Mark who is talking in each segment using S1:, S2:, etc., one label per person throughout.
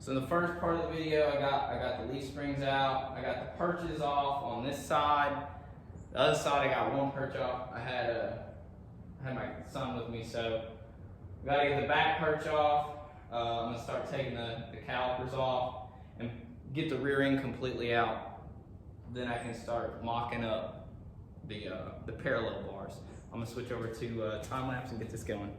S1: So in the first part of the video, I got the leaf springs out. I got the perches off on this side. The other side, I got one perch off. I had my son with me, so we gotta get the back perch off. I'm gonna start taking the calipers off and get the rear end completely out. Then I can start mocking up the parallel bars. I'm gonna switch over to time lapse and get this going.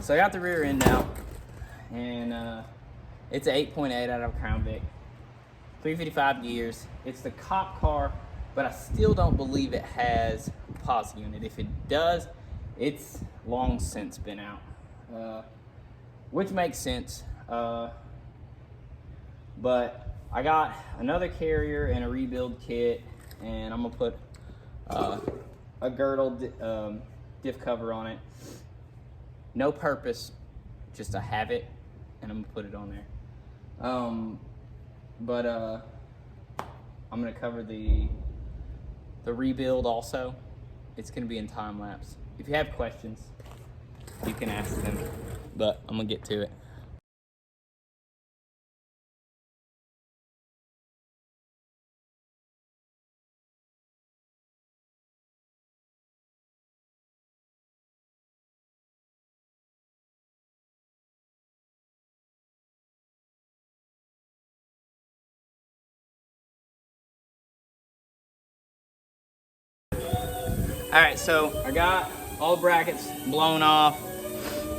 S1: So I got the rear end out, and it's an 8.8 out of Crown Vic, 355 gears. It's the cop car, but I still don't believe it has a pause unit. If it does, it's long since been out, which makes sense. But I got another carrier and a rebuild kit, and I'm gonna put a girdle diff cover on it. No purpose, just to have it, and I'm gonna put it on there. I'm gonna cover the rebuild also. It's gonna be in time lapse. If you have questions, you can ask them, but I'm gonna get to it. All right, so I got all the brackets blown off.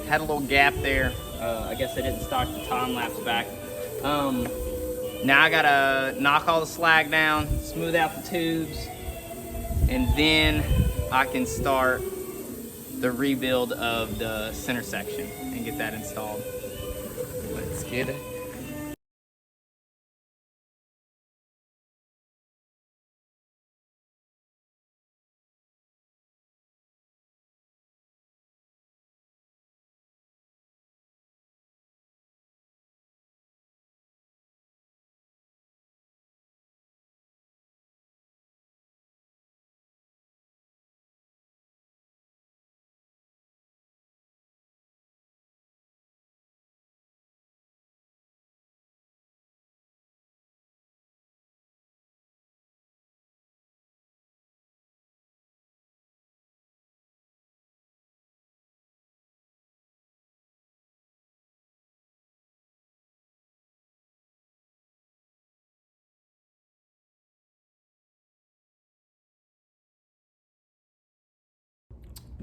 S1: Had a little gap there. I guess I didn't stock the time lapse back. Now I gotta knock all the slag down, smooth out the tubes, and then I can start the rebuild of the center section and get that installed. Let's get it.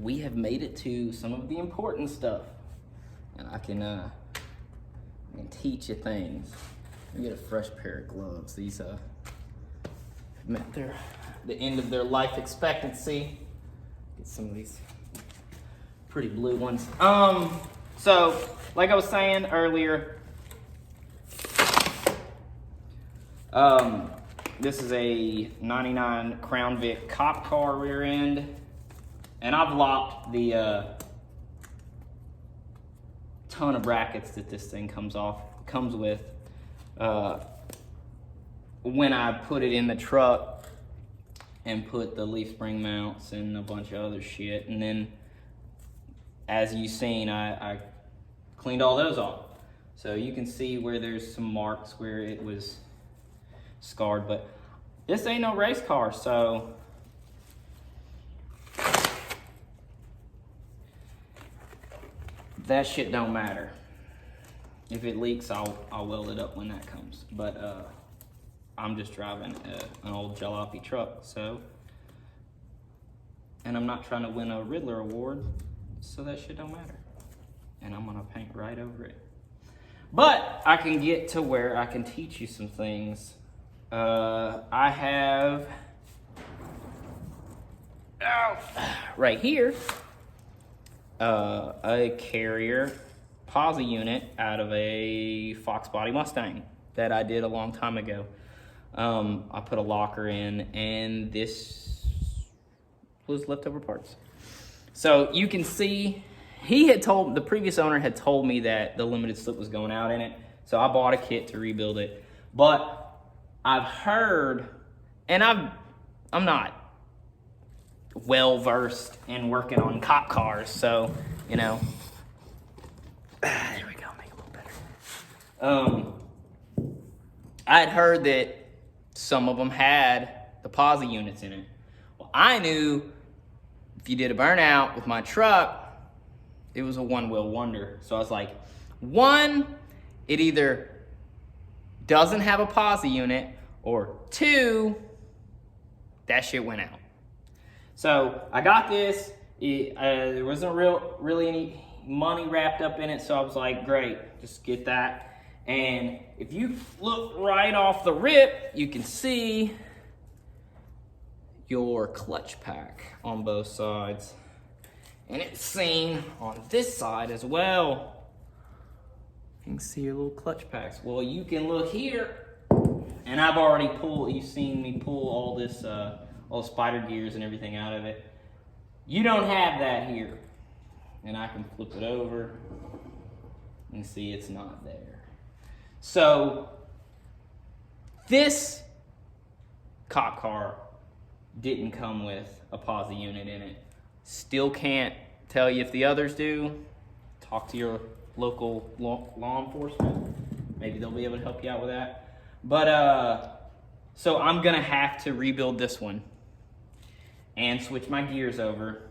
S1: We have made it to some of the important stuff, and I can teach you things. Let me get a fresh pair of gloves. These met the end of their life expectancy. Get some of these pretty blue ones. So like I was saying earlier, this is a 99 Crown Vic cop car rear end. And I've lopped the ton of brackets that this thing comes with when I put it in the truck and put the leaf spring mounts and a bunch of other shit. And then, as you've seen, I cleaned all those off. So you can see where there's some marks where it was scarred, but this ain't no race car, so that shit don't matter. If it leaks, I'll weld it up when that comes. But I'm just driving an old jalopy truck, so, and I'm not trying to win a Riddler award, so that shit don't matter. And I'm gonna paint right over it. But I can get to where I can teach you some things. I have right here a carrier posi unit out of a Fox Body Mustang that I did a long time ago. I put a locker in, and this was leftover parts. So you can see, the previous owner had told me that the limited slip was going out in it. So I bought a kit to rebuild it. But I've heard, and I'm not well versed in working on cop cars, so you know. There we go, make it a little better. I had heard that some of them had the posi units in it. Well, I knew if you did a burnout with my truck, it was a one-wheel wonder. So I was like, one, it either doesn't have a posi unit, or two, that shit went out. So I got this. There wasn't really any money wrapped up in it, so I was like, great, just get that. And if you look right off the rip, you can see your clutch pack on both sides. And it's seen on this side as well. You can see your little clutch packs. Well, you can look here, and I've already you've seen me pull all this, all the spider gears and everything out of it. You don't have that here. And I can flip it over and see it's not there. So this cop car didn't come with a posi unit in it. Still can't tell you if the others do. Talk to your local law enforcement. Maybe they'll be able to help you out with that. But so I'm gonna have to rebuild this one and switch my gears over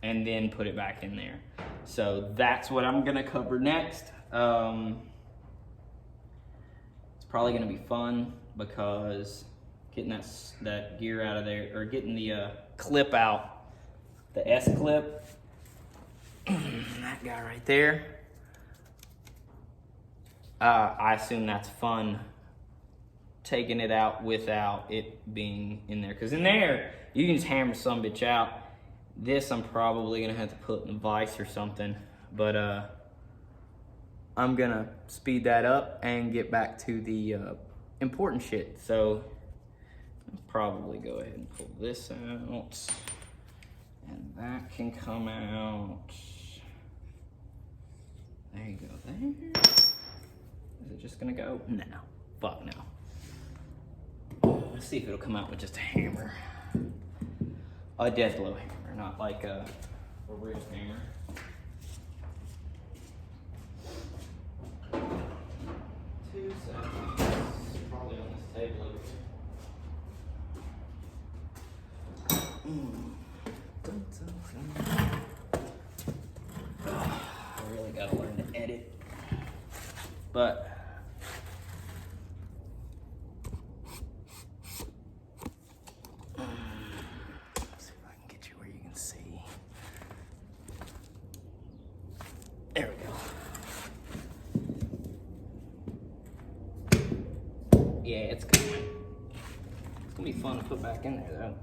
S1: and then put it back in there. So that's what I'm gonna cover next. It's probably gonna be fun because getting that gear out of there, or getting the clip out, the S clip, that guy right there. I assume that's fun, taking it out without it being in there. Because in there, you can just hammer some bitch out. This I'm probably gonna have to put in a vise or something. But I'm gonna speed that up and get back to the important shit. So I'll probably go ahead and pull this out. And that can come out. There you go, there. Is it just gonna go? No, fuck no. Let's see if it'll come out with just a hammer. A dead blow hammer, not like a real hammer. Two seconds. Probably on this table over here. I really gotta learn to edit. But let's see if I can get you where you can see. There we go. Yeah, it's gonna be fun to put back in there though.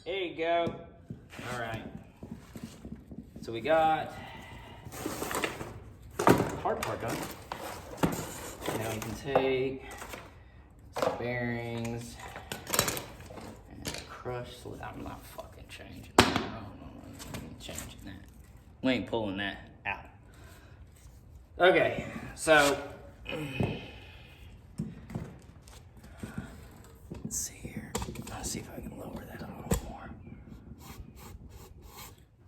S1: There you go. All right. So we got hard part done. Now you can take some bearings and crush. I'm not fucking changing that. No, changing that. We ain't pulling that out. Okay, so let's see here. Let's see if I can lower that a little more.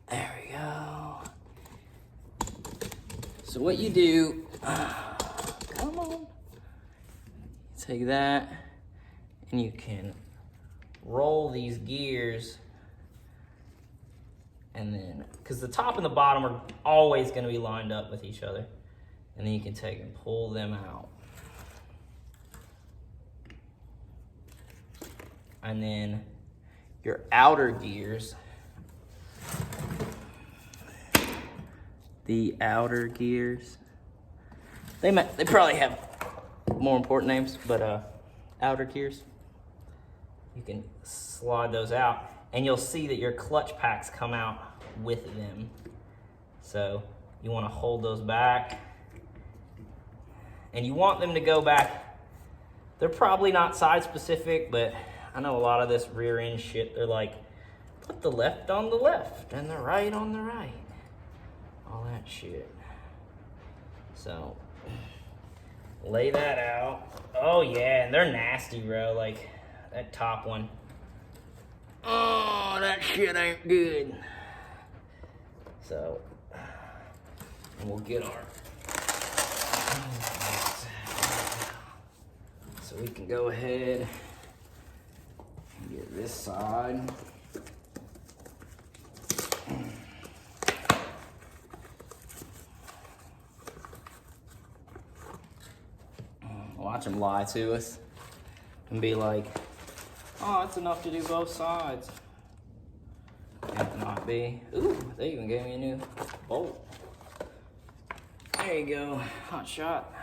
S1: There we go. So what you do, come on, take that and you can roll these gears, and then, because the top and the bottom are always going to be lined up with each other, and then you can take and pull them out. And then your outer gears, they probably have more important names, but outer gears, you can slide those out, and you'll see that your clutch packs come out with them. So you want to hold those back
S2: And you want them to go back. They're probably not side specific, but I know a lot of this rear end shit, they're like, put the left on the left and the right on the right. All that shit. So, lay that out. Oh yeah, and they're nasty, bro. Like, that top one. Oh, that shit ain't good. So, and we'll get our... So we can go ahead and get this side. Watch them lie to us and be like, oh, it's enough to do both sides. Can't not be. Ooh, they even gave me a new bolt. There you go, hot shot.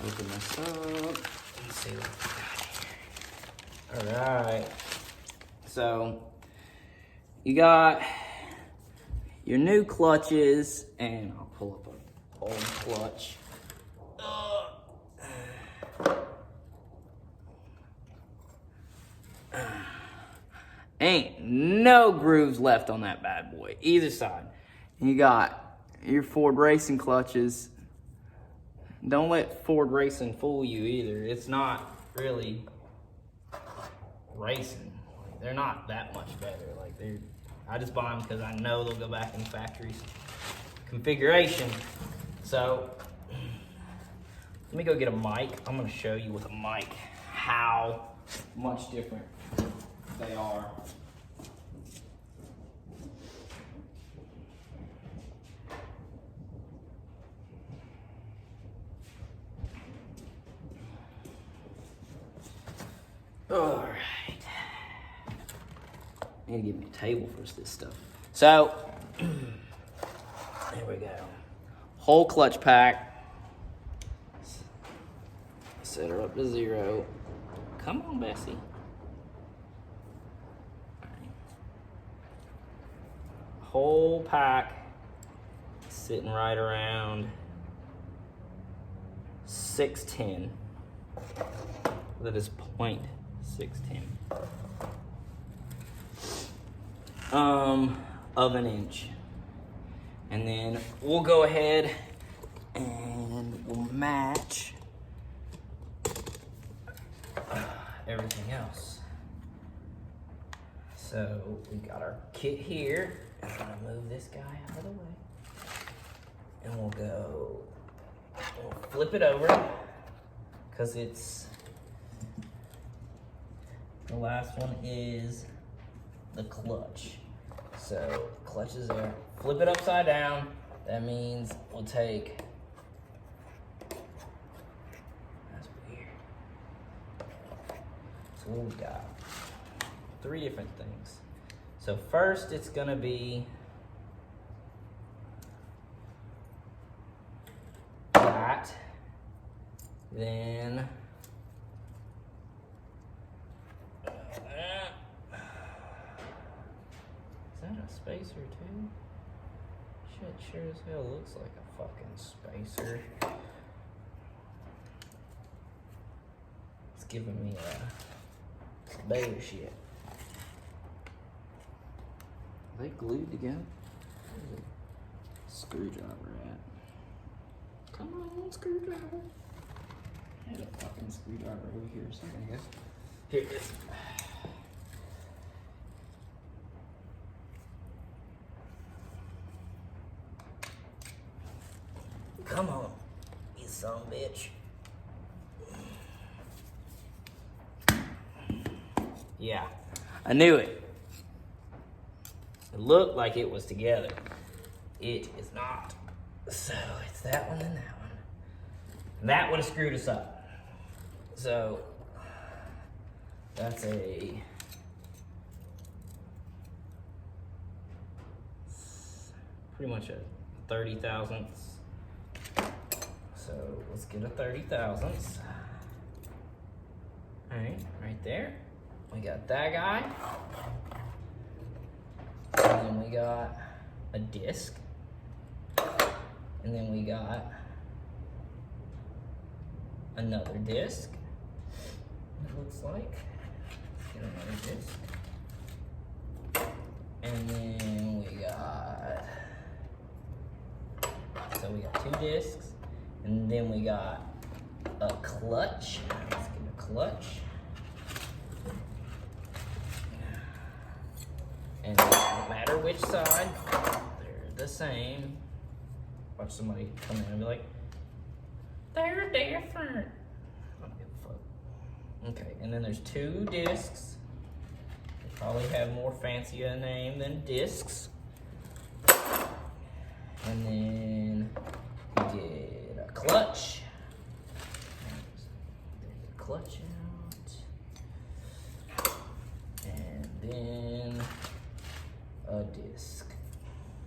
S2: Open this up. Let's see what we got here. All right. So, you got your new clutches, and I'll pull up an old clutch. Ain't no grooves left on that bad boy, either side. You got your Ford Racing clutches. Don't let Ford Racing fool you either. It's not really racing. They're not that much better. Like, I just buy them because I know they'll go back in the factory's configuration. So, let me go get a mic. I'm gonna show you with a mic how much different they are. All right. I need to get me a table for this stuff. So, there we go. Whole clutch pack. Set her up to 0. Come on, Bessie. Whole pack sitting right around 610. That is 0.610 of an inch. And then we'll go ahead and we'll match everything else. So we got our kit here. I'm gonna move this guy out of the way. And we'll flip it over, because it's, the last one is the clutch. So clutch is there. Flip it upside down. That means we'll take, that's weird. So what we got? 3 different things. So first it's gonna be that. Then is that a spacer too? Shit sure as hell looks like a fucking spacer. It's giving me a better shit. Are they glued together? Where's the screwdriver at? Come on, screwdriver. I had a fucking screwdriver over here or something, I guess. Here it is. Come on, you son of a bitch. Yeah, I knew it. It looked like it was together. It is not. So it's that one and that one. And that would have screwed us up. So that's a pretty much a 30 thousandths. So let's get a 30 thousandths. All right, right there. We got that guy. And then we got a disc. And then we got another disc. It looks like. Get another disc. And then we got, so we got 2 discs. And then we got a clutch. Let's get a clutch. And it doesn't matter which side, they're the same. Watch somebody come in and be like, they're different. I don't give a fuck. Okay, and then there's 2 discs. They probably have more fancy a name than discs. And then we get a clutch. There's a clutch out. And then a disc.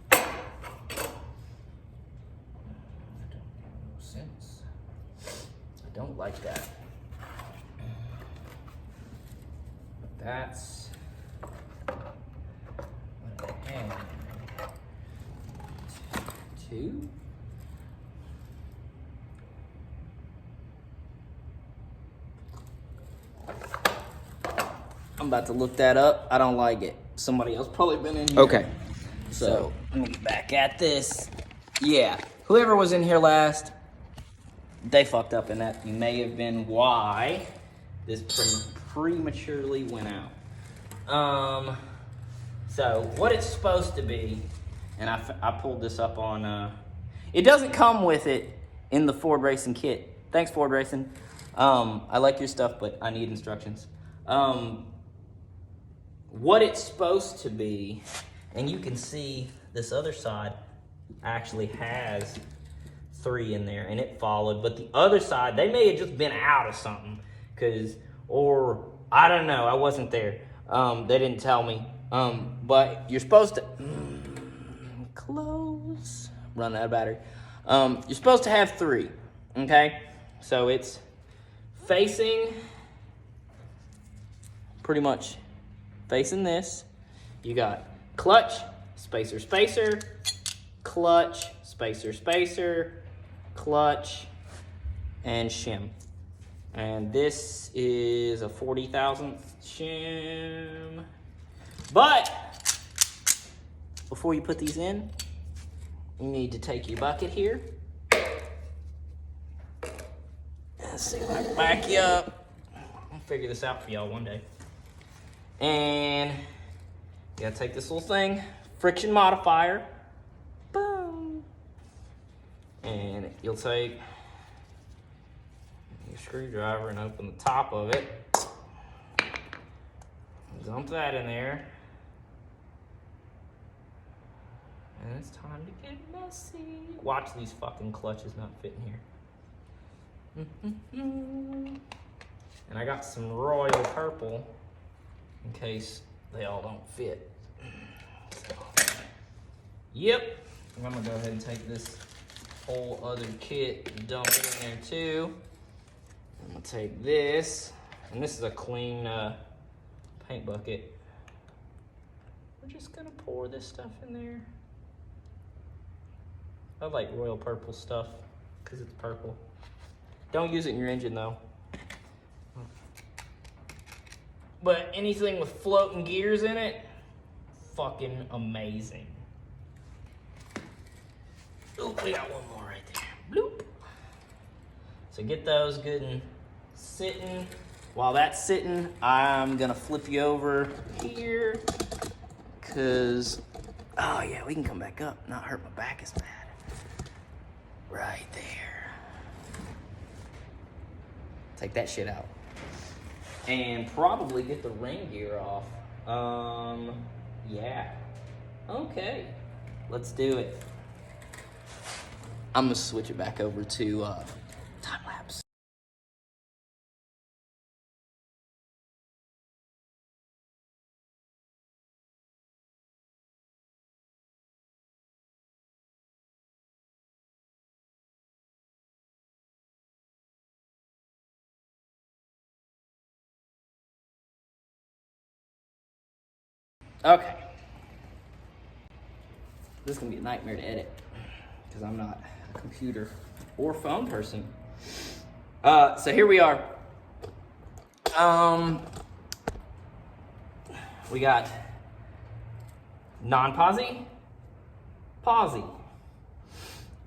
S2: That don't make no sense. I don't like that. But that's what I have. 2. I'm about to look that up. I don't like it. Somebody else probably been in here. Okay. So let me get back at this. Yeah. Whoever was in here last, they fucked up, and that may have been why this prematurely went out. So what it's supposed to be, and I pulled this up on, it doesn't come with it in the Ford Racing kit. Thanks, Ford Racing. I like your stuff, but I need instructions. What it's supposed to be, and you can see this other side actually has 3 in there, and it followed, but the other side, they may have just been out of something, or I don't know, I wasn't there. They didn't tell me. But you're supposed to, close, run out of battery. You're supposed to have 3, okay? So it's facing, pretty much facing this. You got clutch, spacer, spacer, clutch, spacer, spacer, clutch, and shim. And this is a 40,000th shim. But before you put these in, you need to take your bucket here. Let's see if I can back you up. I'll figure this out for y'all one day. And you gotta take this little thing, friction modifier, boom. And you'll take your screwdriver and open the top of it. Dump that in there. And it's time to get messy. Watch these fucking clutches not fitting here. And I got some royal purple in case they all don't fit. So, yep. I'm gonna go ahead and take this whole other kit and dump it in there too. I'm gonna take this, and this is a clean paint bucket. We're just gonna pour this stuff in there. I like royal purple stuff because it's purple. Don't use it in your engine though. But anything with floating gears in it, fucking amazing. Oh, we got one more right there. Bloop. So get those good and sitting. While that's sitting, I'm gonna flip you over here, cause, oh yeah, we can come back up, not hurt my back as bad. Right there. Take that shit out. And probably get the ring gear off. Yeah. Okay, let's do it. I'm gonna switch it back over to time lapse. Okay. This is gonna be a nightmare to edit because I'm not a computer or phone person. So here we are. We got non-posy, posy.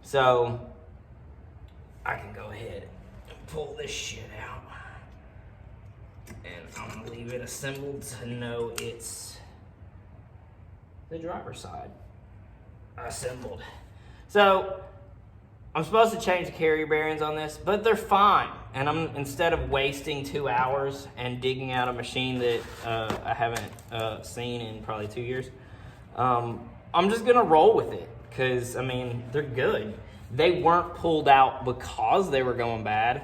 S2: So I can go ahead and pull this shit out. And I'm gonna leave it assembled to know it's the driver's side assembled. So I'm supposed to change the carrier bearings on this, but they're fine. And instead of wasting 2 hours and digging out a machine that I haven't seen in probably 2 years, I'm just gonna roll with it. Cause I mean, they're good. They weren't pulled out because they were going bad.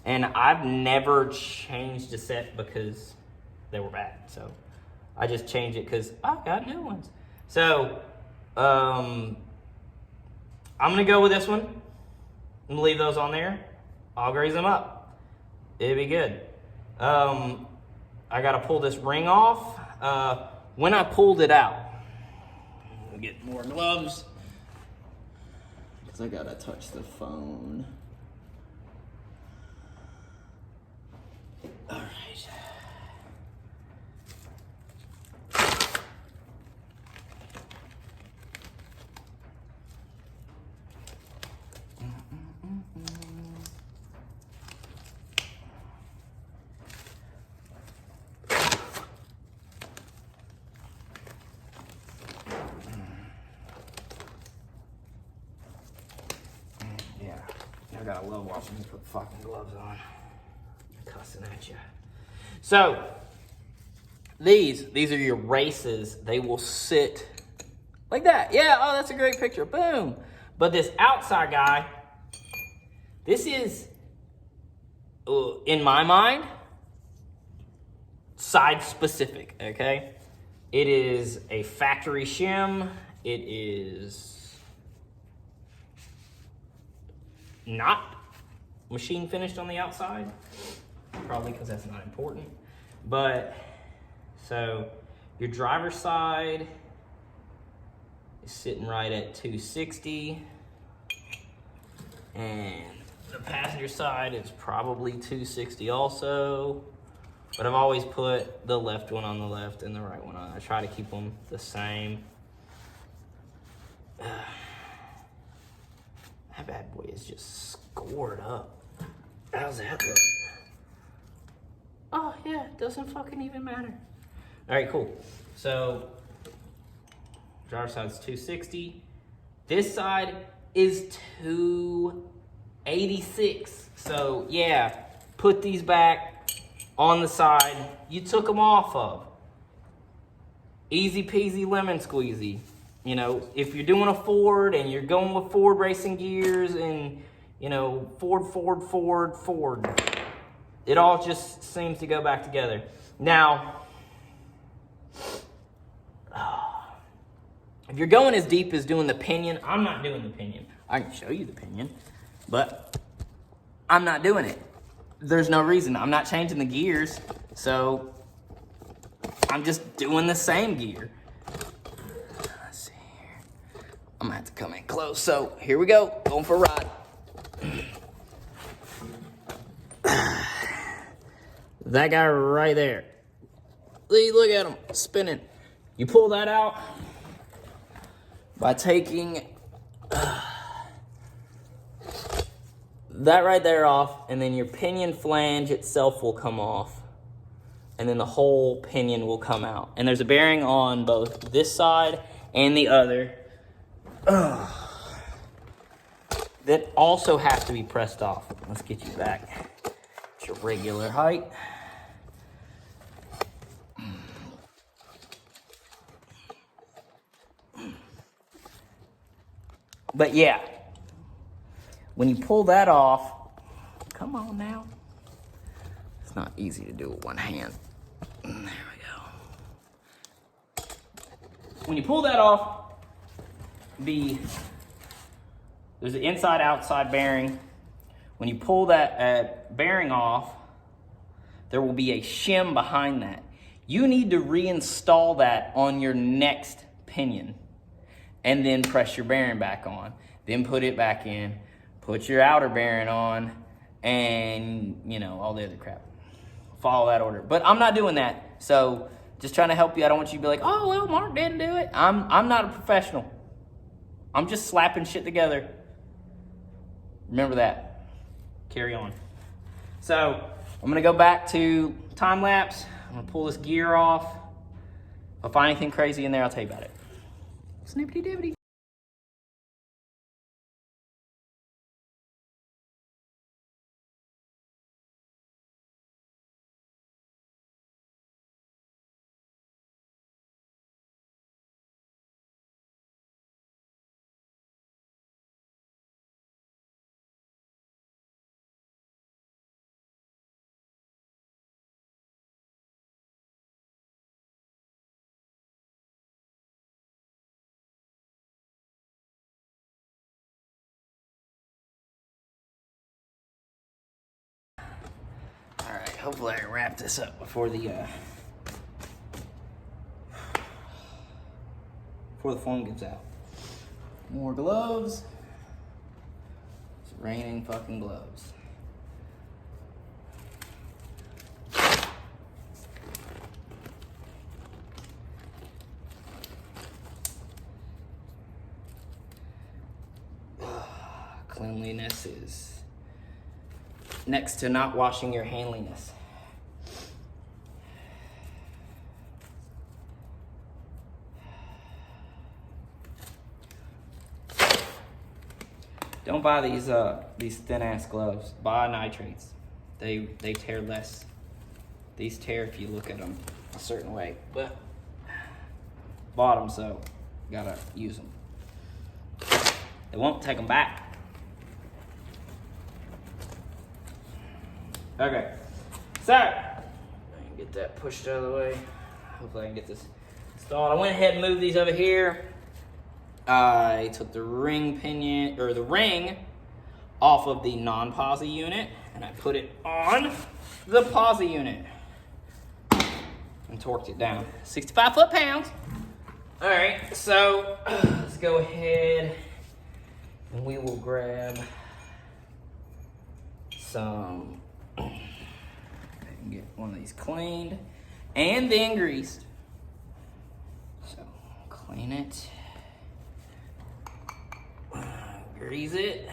S2: And I've never changed a set because they were bad. So I just changed it because I got new ones. So I'm gonna go with this one. I'm gonna leave those on there. I'll grease them up. It'll be good. I gotta pull this ring off. When I pulled it out, I'll get more gloves because I gotta touch the phone. All right. Yeah, I gotta love watching you put fucking gloves on. Cussing at you. So, these are your races. They will sit like that. Yeah, oh, that's a great picture. Boom. But this outside guy, this is, in my mind, side specific, okay? It is a factory shim. It is not machine finished on the outside. Probably because that's not important. But, so, your driver's side is sitting right at 260. And the passenger side is probably 260 also. But I've always put the left one on the left and the right one on. I try to keep them the same. That bad boy is just scored up. How's that look? Oh yeah, it doesn't fucking even matter. All right, cool. So, driver's side's 260. This side is 286. So yeah, put these back on the side you took them off of. Easy peasy lemon squeezy. You know, if you're doing a Ford and you're going with Ford racing gears and, you know, Ford. It all just seems to go back together. Now, if you're going as deep as doing the pinion, I'm not doing the pinion. I can show you the pinion, but I'm not doing it. There's no reason. I'm not changing the gears, so I'm just doing the same gear. Let's see here. I'm gonna have to come in close. So here we go, going for a ride. That guy right there. Look at him spinning. You pull that out by taking that right there off, and then your pinion flange itself will come off, and then the whole pinion will come out. And there's a bearing on both this side and the other that also has to be pressed off. Let's get you back to your regular height. But yeah, when you pull that off, come on now. It's not easy to do with one hand. There we go. When you pull that off, there's an inside-outside bearing. When you pull that bearing off, there will be a shim behind that. You need to reinstall that on your next pinion. and then press your bearing back on. Then put it back in, put your outer bearing on, and you know, all the other crap. Follow that order. But I'm not doing that. So just trying to help you. I don't want you to be like, oh, well, Mark didn't do it. I'm not a professional. I'm just slapping shit together. Remember that. Carry on. So I'm gonna go back to time lapse. I'm gonna pull this gear off. If I find anything crazy in there, I'll tell you about it. Snippity dibbity. All right, hopefully I can wrap this up before the foam gets out. More gloves. It's raining fucking gloves. Cleanliness is next to not washing your handliness. Don't buy these thin ass gloves. Buy nitrates. They tear less. These tear if you look at them a certain way, but bought them, so gotta use them. They won't take them back. Okay, so I can get that pushed out of the way. Hopefully I can get this installed. I went ahead and moved these over here. I took the ring pinion, or the ring, off of the non-posi unit, and I put it on the posi unit and torqued it down. 65 foot-pounds. All right, so let's go ahead and we will grab some. I can get one of these cleaned and then greased. So clean it, grease it,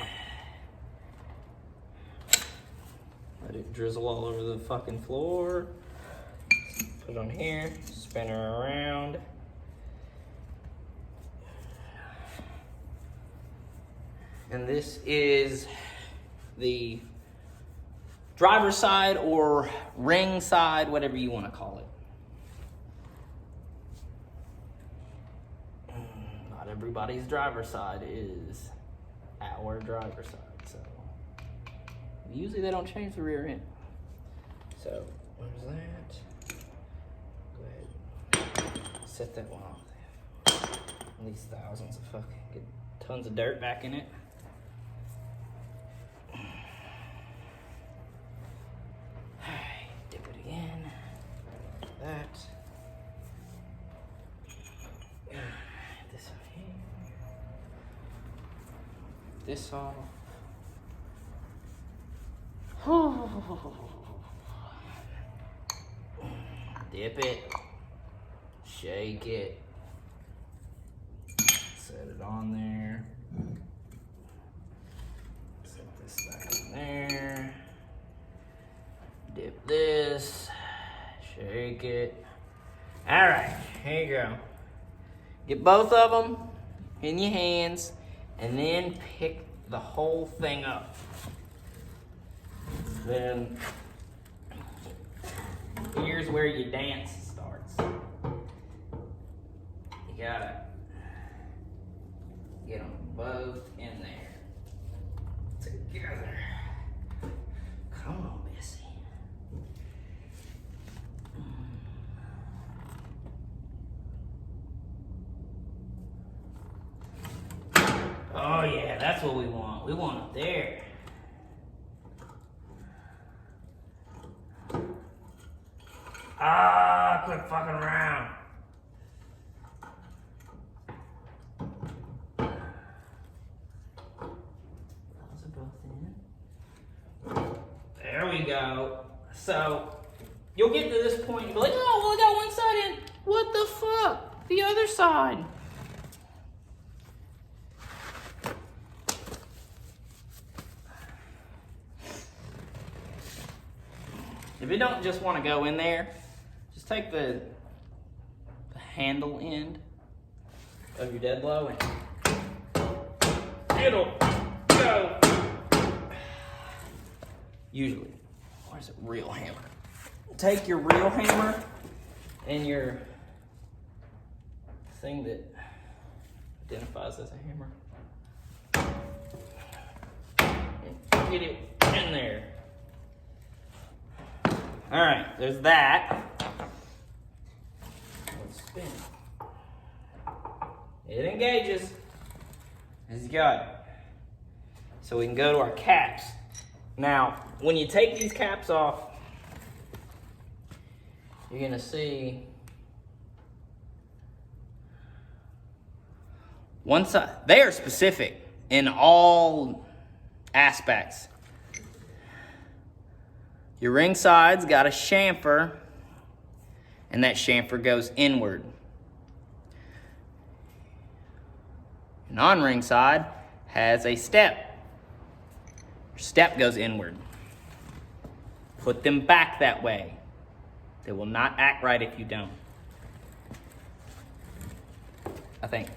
S2: let it drizzle all over the fucking floor. Put it on here, spin her around. And this is the driver's side or ring side, whatever you want to call it. Not everybody's driver's side is our driver's side, so usually they don't change the rear end. So where's that? Go ahead, set that one off. At least thousands of fucking, get tons of dirt back in it. That. This one here. This off. Dip it. Shake it. Set it on there. Set this back in there. Dip this. Shake it. All right, here you go. Get both of them in your hands and then pick the whole thing up. Then here's where your dance starts. You gotta get them both in there together. Come on, Missy. Oh yeah, that's what we want. We want it there. Ah, quit fucking around. we go. So you'll get to this point and be like, oh, well, I got one side in. What the fuck? The other side. If you don't just want to go in there, just take the handle end of your dead blow and it'll go. Usually. Where's a real hammer? Take your real hammer and your thing that identifies as a hammer. And get it in there. All right, there's that. Let's spin. It engages as you got it. So we can go to our caps. Now, when you take these caps off, you're gonna see one side. They are specific in all aspects. Your ring side's got a chamfer, and that chamfer goes inward. Your non-ring side has a step. Your step goes inward. Put them back that way. They will not act right if you don't. I think.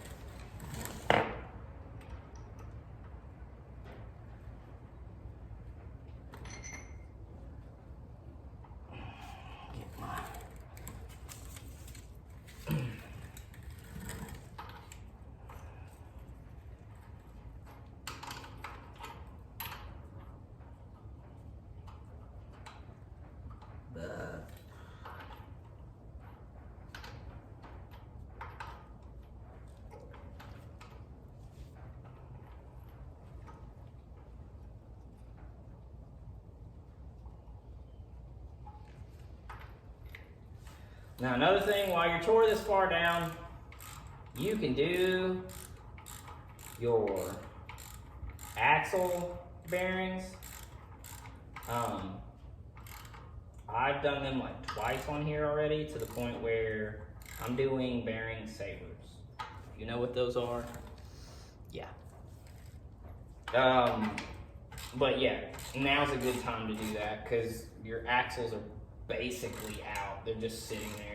S2: Now another thing, while you're tore this far down, you can do your axle bearings. I've done them like twice on here already, to the point where I'm doing bearing savers. You know what those are? Yeah. But yeah, now's a good time to do that because your axles are basically out. They're just sitting there.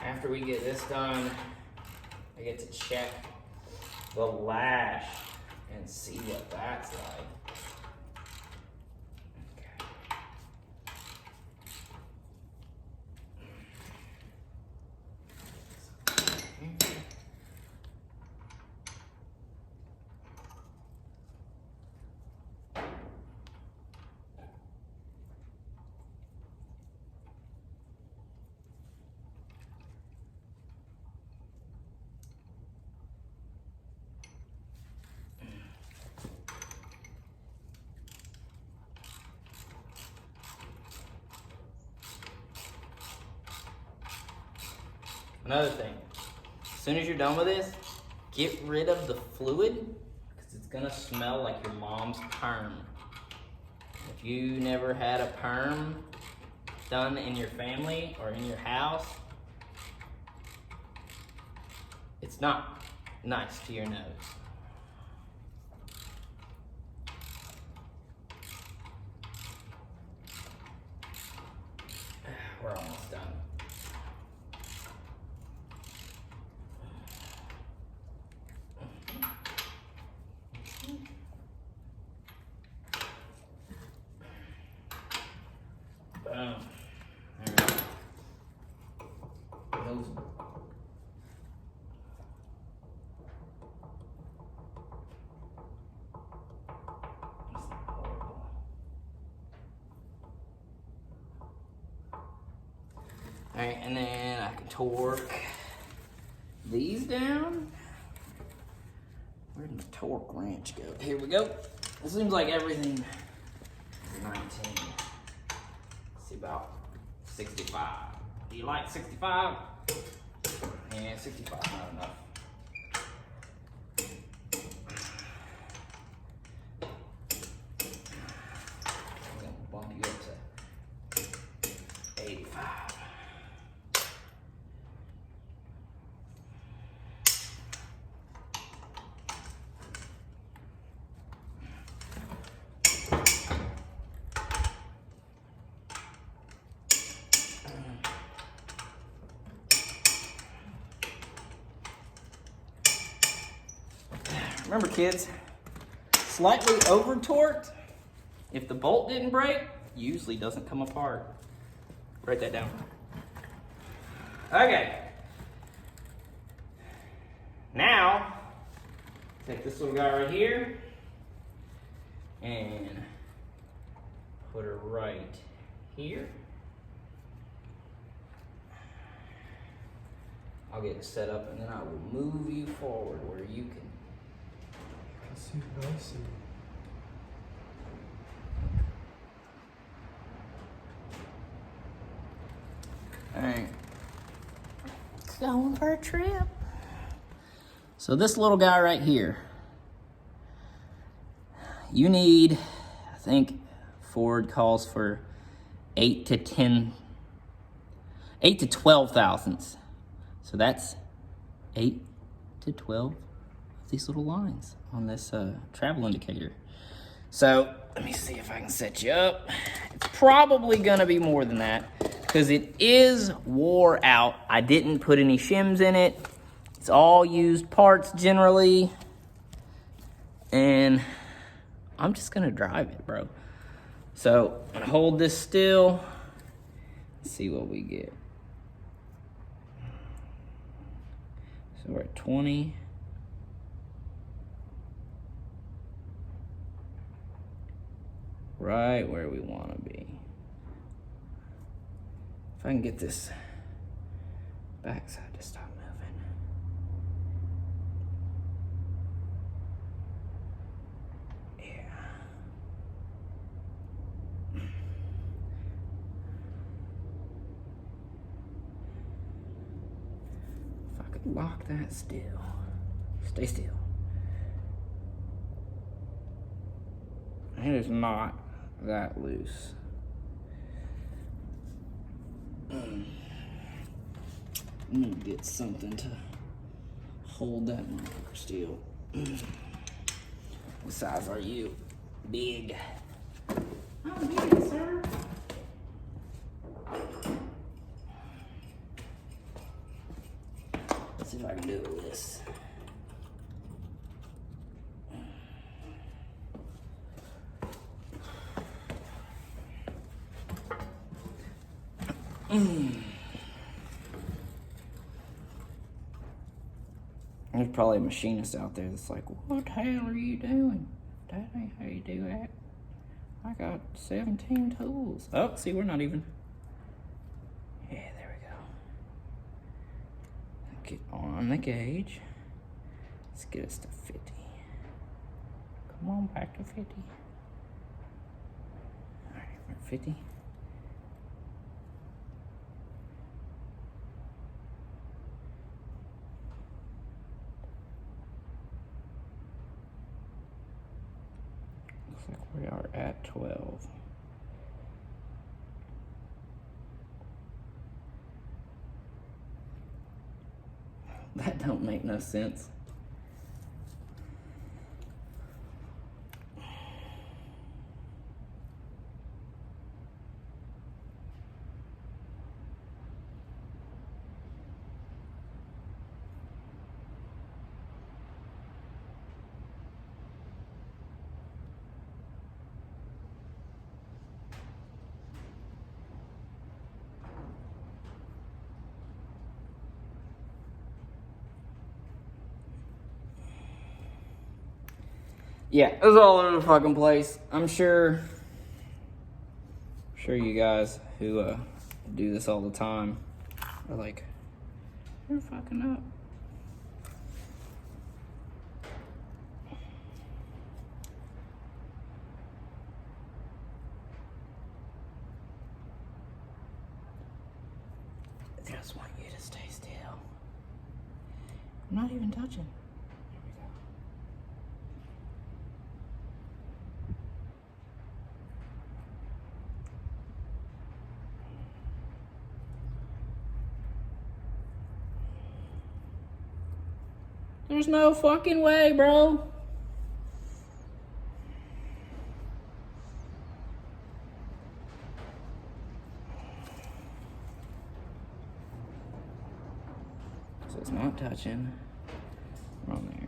S2: After we get this done, I get to check the lash and see what that's like. Another thing, as soon as you're done with this, get rid of the fluid because it's gonna smell like your mom's perm. If you never had a perm done in your family or in your house, it's not nice to your nose. We're almost done. Boom. All right. Alright, and then I can torque these down. Where did my torque wrench go? Here we go. It seems like everything is 19. Let's see, about 65. Do you like 65? Yeah, 65 is not enough. I'm gonna bump you up to 85. Remember, kids, slightly over torqued, if the bolt didn't break, usually doesn't come apart. Write that down. Okay. Now, take this little guy right here and put her right here. I'll get it set up and then I will move you forward where you can.
S3: Let's see what I see.
S2: Alright. Going for a trip. So this little guy right here, you need, I think Ford calls for 8 to 12 thousandths. So that's 8 to 12 of these little lines on this travel indicator. So let me see if I can set you up. It's probably gonna be more than that because it is wore out. I didn't put any shims in it. It's all used parts generally. And I'm just gonna drive it, bro. So I'm gonna hold this still. See what we get. So we're at 20. Right where we want to be. If I can get this backside to stop moving. Yeah. If I could lock that still. Stay still. It is not that loose. I need to get something to hold that motherfucker still. What size are you? Big. I'm big, sir. Let's see if I can do it with this. There's probably a machinist out there that's like, what the hell are you doing? That ain't how you do that. I got 17 tools. Oh, see, we're not even. Yeah, there we go. Get on the gauge. Let's get us to 50. Come on, back to 50. All right, we're at 50. Looks like we are at 12. That don't make no sense. Yeah, it was all over the fucking place. I'm sure you guys who do this all the time are like, you're fucking up. I just want you to stay still. I'm not even touching. There we go. There's no fucking way, bro. So it's not touching. We're on there.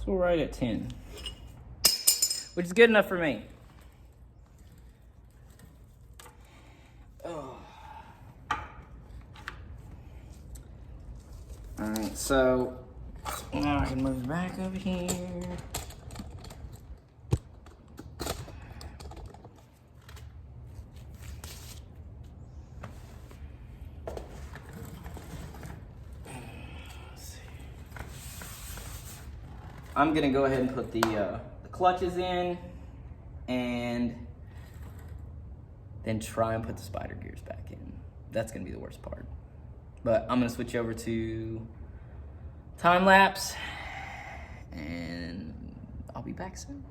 S2: So we're right at 10, which is good enough for me. Oh. All right, so now I can move back over here. I'm gonna go ahead and put the clutches in and then try and put the spider gears back in. That's gonna be the worst part. But I'm gonna switch over to time lapse and I'll be back soon.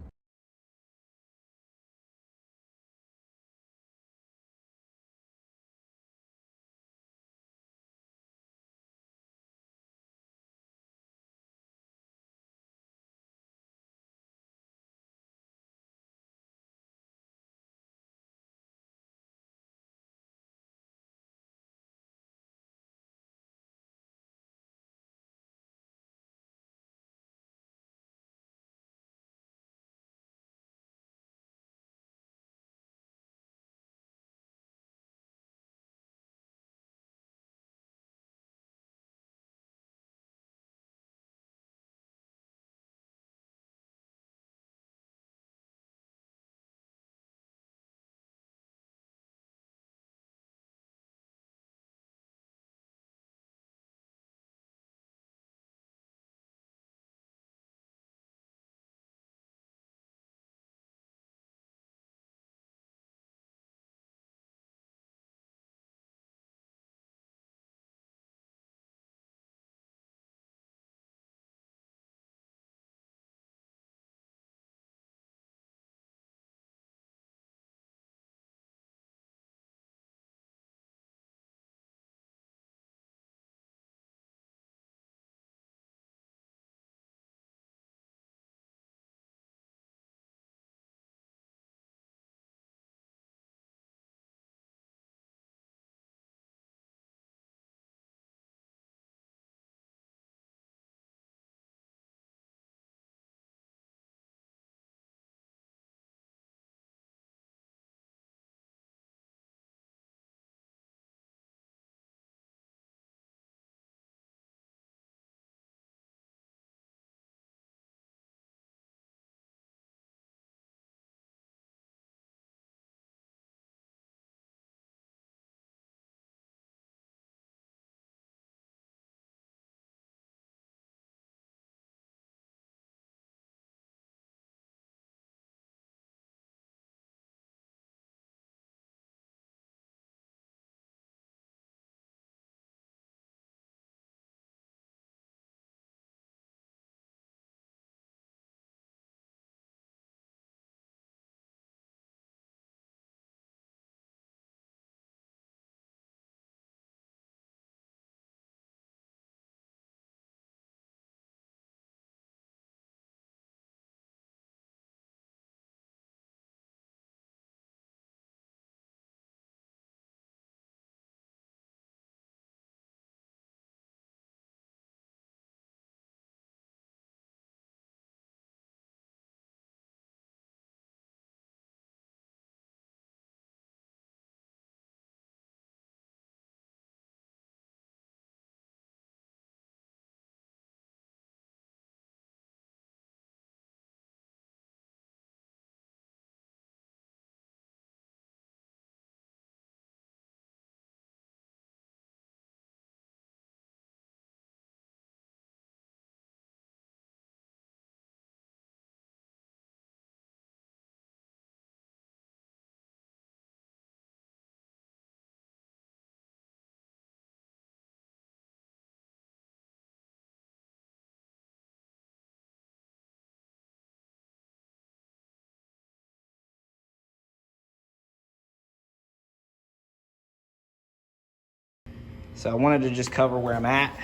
S2: So I wanted to just cover where I'm at.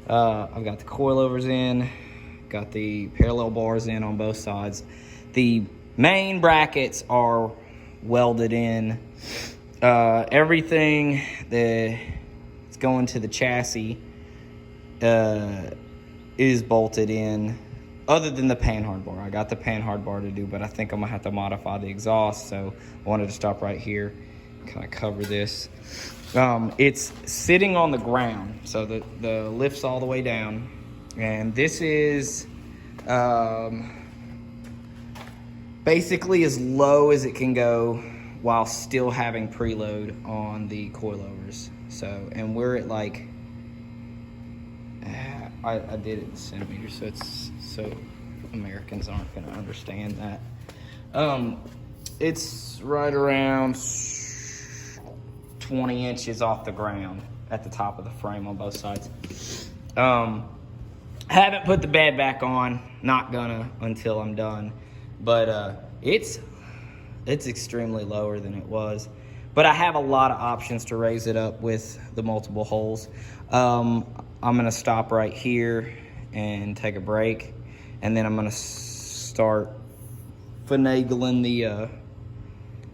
S2: I've got the coilovers in, got the parallel bars in on both sides. The main brackets are welded in. Everything that's going to the chassis is bolted in, other than the panhard bar. I got the panhard bar to do, but I think I'm gonna have to modify the exhaust, so I wanted to stop right here, kind of cover this. It's sitting on the ground, so the lift's all the way down, and this is basically as low as it can go while still having preload on the coilovers. So, and we're at like, I did it in centimeters, so Americans aren't gonna understand that. It's right around 20 inches off the ground at the top of the frame on both sides. Haven't put the bed back on, not gonna until I'm done, but it's extremely lower than it was. But I have a lot of options to raise it up with the multiple holes. I'm gonna stop right here and take a break, and then I'm gonna start finagling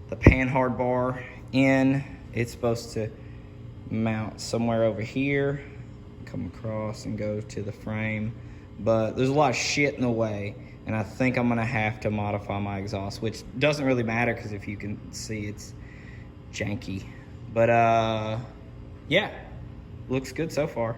S2: the panhard bar in. It's supposed to mount somewhere over here, come across and go to the frame, but there's a lot of shit in the way, and I think I'm gonna have to modify my exhaust, which doesn't really matter because if you can see, it's janky. But yeah, looks good so far.